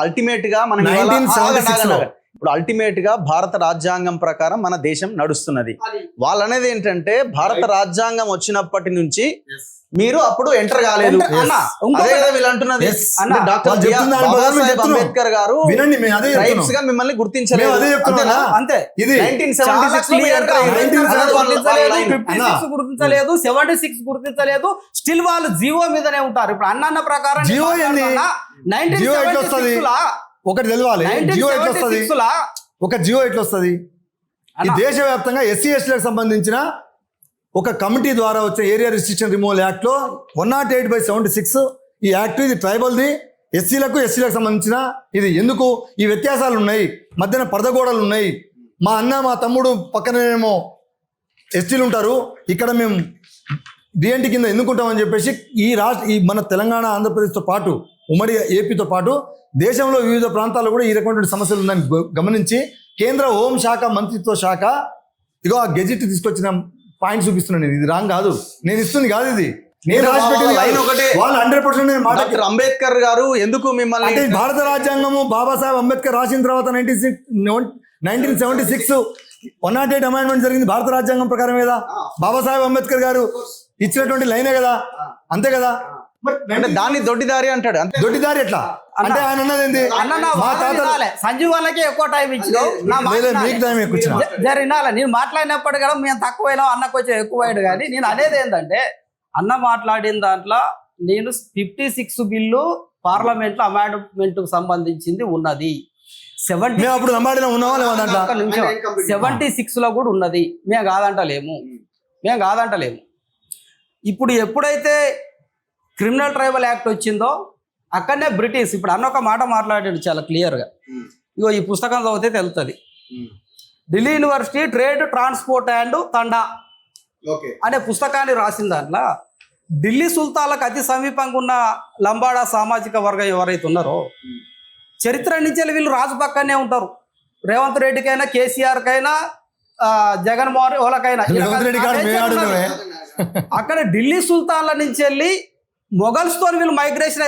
Ultimate గా మనం ఇప్పుడు అల్టిమేట్ గా భారత రాజ్యాంగం ప్రకారం మన దేశం నడుస్తున్నది. వాళ్ళు అనేది ఏంటంటే భారత రాజ్యాంగం వచ్చినప్పటి నుంచి మీరు అప్పుడు ఎంటర్ కాలేదు అదే కదా వీళ్ళు అంటున్నది. డాక్టర్ బాబాసాహెబ్ అంబేద్కర్ గారు ట్రైబ్స్ గా మిమ్మల్ని గుర్తించలేదు అంతే. 76 గుర్తించలేదు. స్టిల్ వాళ్ళు జీవో మీదనే ఉంటారు. ఇప్పుడు అన్న ప్రకారం ఒకటి తెలవాలి, ఒక జియో ఎట్లొస్తుంది? ఈ దేశవ్యాప్తంగా ఎస్సీ ఎస్టీలకు సంబంధించిన ఒక కమిటీ ద్వారా వచ్చే ఏరియా రిస్ట్రిక్షన్ రిమూవల్ యాక్ట్ లో 108/76 ఈ యాక్ట్, ఇది ట్రైబల్ది, ఎస్సీలకు ఎస్టీలకు సంబంధించిన ఇది. ఎందుకు ఈ వ్యత్యాసాలు ఉన్నాయి, మధ్యన పరదగోడలు ఉన్నాయి. మా అన్న మా తమ్ముడు పక్కనేమో ఎస్టీలు ఉంటారు, ఇక్కడ మేము డిఎన్టీ కింద ఎందుకుంటామని చెప్పేసి ఈ మన తెలంగాణ ఆంధ్రప్రదేశ్తో పాటు ఉమ్మడి ఏపీతో పాటు దేశంలో వివిధ ప్రాంతాల్లో కూడా ఈ రకమైన సమస్యలు ఉందని గమనించి కేంద్ర హోంశాఖ మంత్రిత్వ శాఖ ఇగో ఆ గెజిట్ తీసుకొచ్చిన పాయింట్ చూపిస్తున్నాను. ఇది రాంగ్ కాదు, నేను ఇస్తుంది కాదు, ఇది నేను వాళ్ళు 100% అంబేద్కర్ గారు ఎందుకు మిమ్మల్ని అంటే భారత రాజ్యాంగము బాబాసాహెబ్ అంబేద్కర్ రాసిన తర్వాత 1976 108 అమెండ్మెంట్ జరిగింది భారత రాజ్యాంగం ప్రకారం కదా. బాబాసాహెబ్ అంబేద్కర్ గారు ఇచ్చినటువంటి లైనే కదా, అంతే కదా. అంటే దాన్ని దొడ్డిదారి అంటాడు. దొడ్డిదారి ఎట్లా అంటే ఆయన అన్నది ఏంది? సంజీవ్ వాళ్ళకి ఎక్కువ టైం ఇచ్చినావు, జరిగినా నేను మాట్లాడినప్పుడు కదా మేము తక్కువైనా అన్నకు వచ్చి ఎక్కువైడు. కానీ నేను అనేది ఏంటంటే అన్న మాట్లాడిన దాంట్లో నేను 56 బిల్లు పార్లమెంట్ లో అమెండ్మెంట్ కు సంబంధించింది ఉన్నది. 76 లో కూడా ఉన్నది. మేము కాదంటలేము. ఇప్పుడు ఎప్పుడైతే క్రిమినల్ ట్రైబల్ యాక్ట్ వచ్చిందో అక్కడనే బ్రిటిష్, ఇప్పుడు అన్న ఒక మాట మాట్లాడాడు చాలా క్లియర్గా. ఇగో ఈ పుస్తకం చదివితే తెలుస్తుంది. Delhi university trade, transport and Tanda అనే పుస్తకాన్ని రాసిన దాంట్లో ఢిల్లీ సుల్తాన్లకు అతి సమీపంగా ఉన్న లంబాడా సామాజిక వర్గం ఎవరైతే ఉన్నారో చరిత్ర నుంచి వీళ్ళు రాజు పక్కనే ఉంటారు. రేవంత్ రెడ్డికైనా, కేసీఆర్కైనా, జగన్మోహన్ వాళ్ళకైనా అక్కడ ఢిల్లీ సుల్తాన్ల నుంచి వెళ్ళి మొఘల్స్తో వీళ్ళు మైగ్రేషన్